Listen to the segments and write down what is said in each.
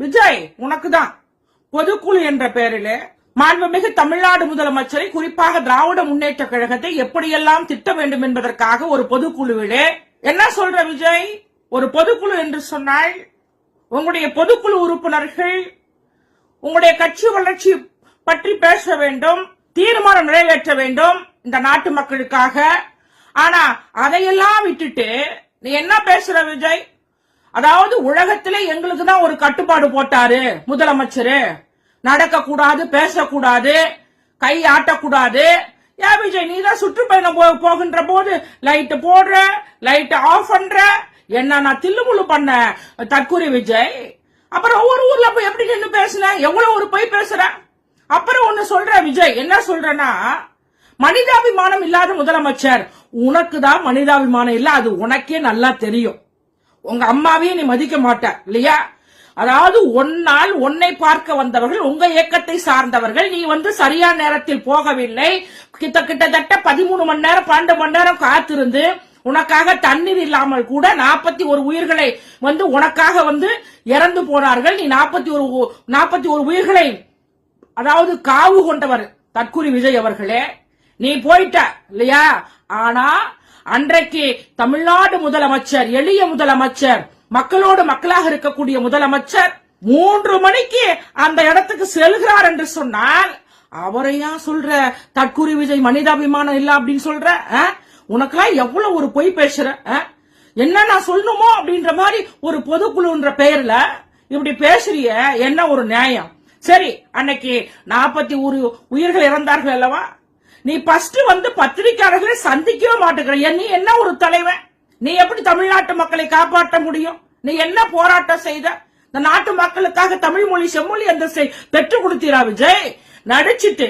விஜய், உனக்குதான் பொதுக்குழு என்ற பெயரிலே மாண்புமிகு தமிழ்நாடு முதலமைச்சரை, குறிப்பாக திராவிட முன்னேற்ற கழகத்தை எப்படியெல்லாம் திட்ட வேண்டும் என்பதற்காக ஒரு பொதுக்குழுவிலே என்ன சொல்ற விஜய்? ஒரு பொதுக்குழு என்று சொன்னால் உங்களுடைய பொதுக்குழு உறுப்பினர்கள் உங்களுடைய கட்சி வளர்ச்சி பற்றி பேச வேண்டும், தீர்மானம் நிறைவேற்ற வேண்டும் இந்த நாட்டு மக்களுக்காக. ஆனா அதையெல்லாம் விட்டுட்டு நீ என்ன பேசுற விஜய்? அதாவது உலகத்திலே எங்களுக்கு தான் ஒரு கட்டுப்பாடு போட்டாரு முதலமைச்சர், நடக்க கூடாது, பேசக்கூடாது, கை ஆட்டக்கூடாது. ஏன் விஜய், நீ தான் சுற்றுப்பயணம் போகின்ற போது லைட் போடுற, லைட் ஆஃப் பண்ற, என்ன நான் தில்லுமுள்ளு பண்ண தற்கூரி விஜய். அப்புறம் ஒவ்வொரு ஊர்ல போய் எப்படி நின்று பேசுன, எவ்வளவு ஒரு போய் பேசுற. அப்புறம் ஒண்ணு சொல்ற விஜய், என்ன சொல்றனா, மனிதாபிமானம் இல்லாத முதலமைச்சர். உனக்கு தான் மனிதாபிமானம் இல்ல, அது உனக்கே நல்லா தெரியும். உங்க அம்மாவையும் நீ மதிக்க மாட்ட இல்லையா? அதாவது ஒன்னால் உன்னை பார்க்க வந்தவர்கள், உங்க இயக்கத்தை சார்ந்தவர்கள், நீ சரியான நேரத்தில் போகவில்லை. கிட்டத்தட்ட 13 மணி நேரம் 12 மணி நேரம் காத்திருந்து உனக்காக தண்ணீர் இல்லாமல் கூட 41 உயிர்களை உனக்காக இறந்து போனார்கள். நீ 41 உயிர்களை அதாவது காவு கொண்டவர் தற்கூரி விஜய் அவர்களே, நீ போயிட்ட இல்லையா? ஆனா அன்றைக்கு தமிழ்நாடு முதலமைச்சர், எளிய முதலமைச்சர், மக்களோடு மக்களாக இருக்கக்கூடிய முதலமைச்சர் 3 மணிக்கு அந்த இடத்துக்கு செல்கிறார் என்று சொன்னால் அவரையா சொல்ற தற்கூரி விஜய் மனிதாபிமானம் இல்ல அப்படின்னு சொல்ற? உனக்கெல்லாம் எவ்வளவு ஒரு பொய் பேசுற? என்ன நான் சொல்லணுமோ அப்படின்ற மாதிரி ஒரு பொதுக்குழுன்ற பெயர்ல இப்படி பேசுறிய, என்ன ஒரு நியாயம்? சரி, அன்னைக்கு 41 உயிர்கள் இறந்தார்கள் அல்லவா? நீ ஃபர்ஸ்ட் பத்திரிகையாளர்களை சந்திக்கவே மாட்டேங்கிற. நீ என்ன ஒரு தலைவன்? நீ எப்படி தமிழ்நாட்டு மக்களை காப்பாற்ற முடியும்? நீ என்ன போராட்டம் செய்த? இந்த நாட்டு மக்களுக்காக தமிழ் மொழி செம்மொழி அந்தஸ்தை பெற்றுக் கொடுத்தீரா விஜய்? நடிச்சிட்டு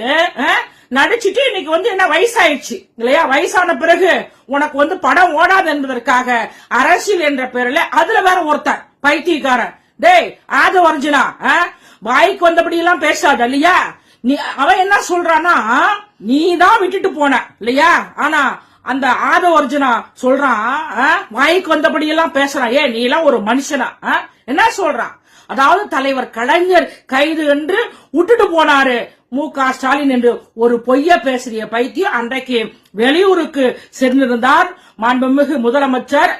இன்னைக்கு என்ன வயசாயிடுச்சு இல்லையா? வயசான பிறகு உனக்கு படம் ஓடாது என்பதற்காக அரசியல் என்ற பேர்ல அதுல வேற ஒருத்தன் பைத்தியக்காரன். டேய் ஆத ஒரிஜினா, வாய்க்கு வந்தபடி எல்லாம் பேசாத இல்லையா? அவன் என்ன சொல்றானா, நீ தான் விட்டுட்டு போன இல்லையா? ஆனா அந்த ஆத ஒரிஜினா சொல்றான், வாய்க்கு வந்தபடி எல்லாம் பேசுறான். ஏ, நீ எல்லாம் ஒரு மனுஷனா? என்ன சொல்றான்? அதாவது தலைவர் கலைஞர் கைது என்று விட்டுட்டு போனாரு மு.க. ஸ்டாலின் என்று ஒரு பொய்ய பேசிய பைத்தியம் அன்றைக்கு வெளியூருக்கு சென்றிருந்தார் மாண்புமிகு முதலமைச்சர்.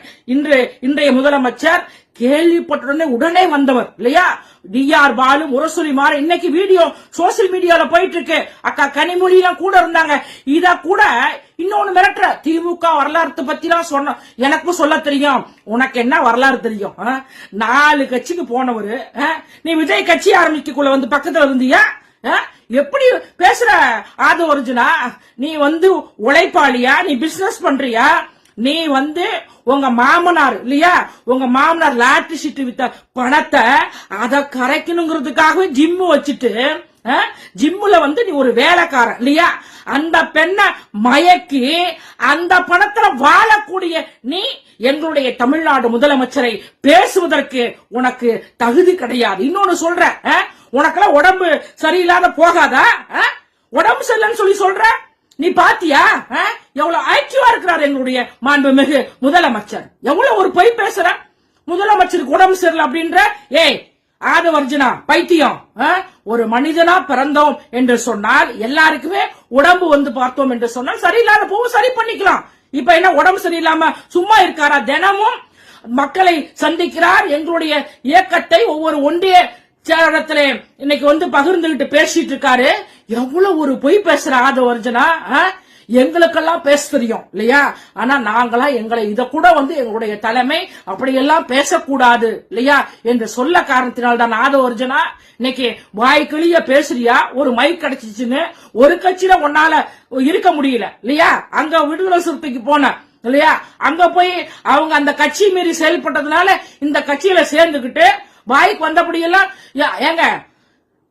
இன்றைய முதலமைச்சர் கேள்விப்பட்டுடனே உடனே வந்தவர் இல்லையா? டி.ஆர். பாலு, முரசொலி மாற இன்னைக்கு வீடியோ சோசியல் மீடியால போயிட்டு இருக்கு. அக்கா கனிமொழியெல்லாம் கூட இருந்தாங்க. இத கூட இன்னொன்னு மிரட்டுற, திமுக வரலாறு பத்தி எல்லாம் சொன்ன, எனக்கும் சொல்ல தெரியும். உனக்கு என்ன வரலாறு தெரியும்? 4 கட்சிக்கு போனவரு நீ விஜய் கட்சி ஆரம்பிக்கக்குள்ள பக்கத்துல இருந்தியா? எப்படி பேசுற ஆது ஒரிஜினா? நீ உழைப்பாளியா? நீ பிசினஸ் பண்றியா? நீ உங்க மாமனார் இல்லையா? உங்க மாமனார் லாட்டரி சீட்டு வித்த பணத்தை அத கரைக்கணுங்கிறதுக்காகவே ஜிம்மு வச்சுட்டு, ஜிம்முல நீ ஒரு வேலைக்காரன் இல்லையா? அந்த பெண்ணை மயக்கி அந்த பணத்துல வாழக்கூடிய நீ எங்களுடைய தமிழ்நாடு முதலமைச்சரை பேசுவதற்கு உனக்கு தகுதி கிடையாது. இன்னொன்னு சொல்ற, உனக்கெல்லாம் உடம்பு சரியில்லாத போகாதா? உடம்பு சரியில்லைன்னு சொல்ற? நீ பாத்தியா எவ்வளவு ஆக்டிவா இருக்கிறார் எங்களுடைய மாண்புமிகு முதலமைச்சர்? எவ்வளவு ஒரு பொய் பேசுற? முதலமைச்சருக்கு உடம்பு சரியில்லை அப்படின்ற? ஏய் ஆதவர்ஜனா பைத்தியம், ஒரு மனிதனா பிறந்தோம் என்று சொன்னால் எல்லாருக்குமே உடம்பு பார்த்தோம் என்று சொன்னால் சரியில்லாத போவும் சரி பண்ணிக்கலாம். இப்ப என்ன உடம்பு சரியில்லாம சும்மா இருக்காரா? தினமும் மக்களை சந்திக்கிறார். எங்களுடைய இயக்கத்தை ஒவ்வொரு ஒன்றிய சேரத்திலே இன்னைக்கு பகிர்ந்துகிட்டு பேசிட்டு இருக்காரு. எவ்வளவு ஒரு பொய் பேசுற ஆதவர்ஜனா? எங்களுக்கெல்லாம் பேச தெரியும் இல்லையா? ஆனா நாங்களா எங்களை இத கூட எங்களுடைய தலைமை அப்படியெல்லாம் பேசக்கூடாது இல்லையா என்று சொல்ல காரணத்தினால்தான் ஆதவர்ஜனா இன்னைக்கு வாய்க்கிளிய பேசுறியா? ஒரு மைக் கிடைச்சிச்சுன்னு ஒரு கட்சியில உன்னால இருக்க முடியல இல்லையா? அங்க விடுதலை சிறுத்தைக்கு போன இல்லையா? அங்க போய் அவங்க அந்த கட்சி மீறி செயல்பட்டதுனால இந்த கட்சியில சேர்ந்துகிட்டு வாய்க்கு வந்தபடியெல்லாம் ஏங்க,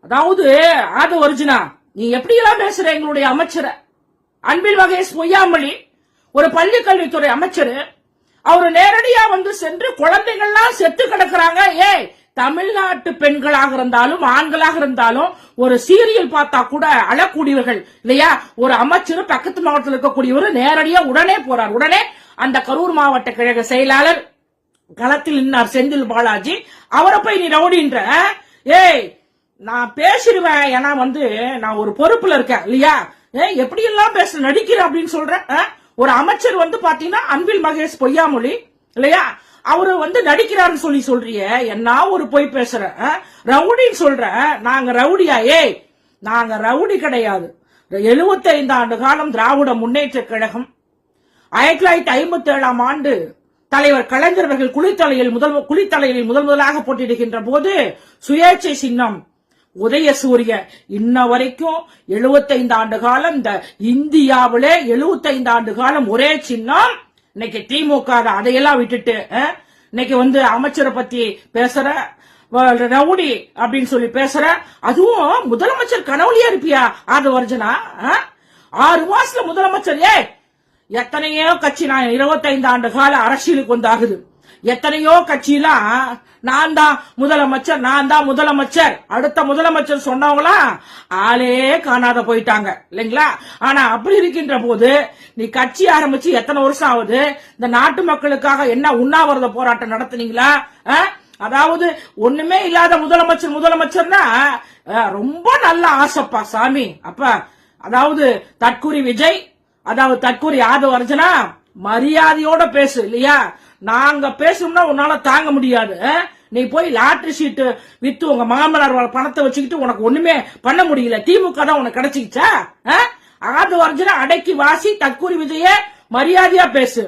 அதாவது ஆது ஒரிஜினா நீ எப்படி எல்லாம் பேசுற? எங்களுடைய அமைச்சரை அன்பில் மகேஷ் பொய்யாமொழி ஒரு பள்ளி கல்வித்துறை அமைச்சர், அவரு நேரடியா சென்று குழந்தைகள்லாம் செத்து கிடக்குறாங்க. ஏய், தமிழ்நாட்டு பெண்களாக இருந்தாலும் ஆண்களாக இருந்தாலும் ஒரு சீரியல் பார்த்தா கூட அழக்கூடியவர்கள் இல்லையா? ஒரு அமைச்சர் பக்கத்து மாவட்டத்தில் இருக்கக்கூடியவர் நேரடியா உடனே போறார். உடனே அந்த கரூர் மாவட்ட கழக செயலாளர் களத்தில் நின்னார் செந்தில் பாலாஜி. அவரை போய் நீ ரவுடின்ற ஏய் நான் பேசிடுவேன், ஏன்னா வந்து நான் ஒரு பொறுப்புல இருக்கேன் இல்லையா? எப்படி எல்லாம் பேச நடிக்கிறேன் அப்படின்னு சொல்றேன். ஒரு அமைச்சர் வந்து பாத்தீங்கன்னா அன்பில் மகேஷ் பொய்யாமொழி இல்லையா, அவரு வந்து நடிக்கிறாருன்னு சொல்லி சொல்றிய, என்ன ஒரு பொய் பேசுற, ரவுடின்னு சொல்ற. நாங்க ரவுடியா? ஏய் நாங்க ரவுடி கிடையாது. 75 ஆண்டு காலம் திராவிட முன்னேற்ற கழகம், 1957 ஆண்டு தலைவர் கலைஞர் அவர்கள் குளித்தலையில் முதலாக போட்டியிடுகின்ற போது சுயேட்சை சின்னம் உதயசூரிய. இன்ன வரைக்கும் 75 ஆண்டு காலம் இந்த இந்தியாவிலே 75 ஆண்டு காலம் ஒரே சின்னம். இன்னைக்கு திமுக அதையெல்லாம் விட்டுட்டு இன்னைக்கு வந்து அமைச்சரை பத்தி பேசுற, ரவுடி அப்படின்னு சொல்லி பேசுற. அதுவும் முதலமைச்சர் கனவுலியா இருப்பியா ஆதவர்ஜனா? 6 மாசத்துல முதலமைச்சர். எத்தனையோ கட்சி, நான் 25 ஆண்டு கால அரசியலுக்கு வந்தாகுது, எத்தனையோ கட்சியெல்லாம் நான் தான் முதலமைச்சர், நான் தான் முதலமைச்சர், அடுத்த முதலமைச்சர் சொன்னவங்களா ஆளே காணாத போயிட்டாங்க இல்லைங்களா? ஆனா அப்படி இருக்கின்ற போது நீ கட்சி ஆரம்பிச்சு எத்தனை வருஷம் ஆகுது? இந்த நாட்டு மக்களுக்காக என்ன உண்ணாவிரத போராட்டம் நடத்துனீங்களா? அதாவது ஒண்ணுமே இல்லாத முதலமைச்சர்னா ரொம்ப நல்ல ஆசைப்பா சாமி. அப்ப அதாவது தற்கூரி விஜய், அதாவது தற்கூரி ஆதவர்ஜனா, மரியாதையோட பேசு இல்லையா? நாங்க பேசணும்னா உன்னால தாங்க முடியாது. நீ போய் லாட்டரி சீட்டு வித்து உங்க மாமனார் பணத்தை வச்சுக்கிட்டு உனக்கு ஒண்ணுமே பண்ண முடியல. திமுக தான் உனக்கு கிடைச்சிக்கிச்சா? ஆதவர்ஜனா அடக்கி வாசி, தற்கூரி விஜய மரியாதையா பேசு.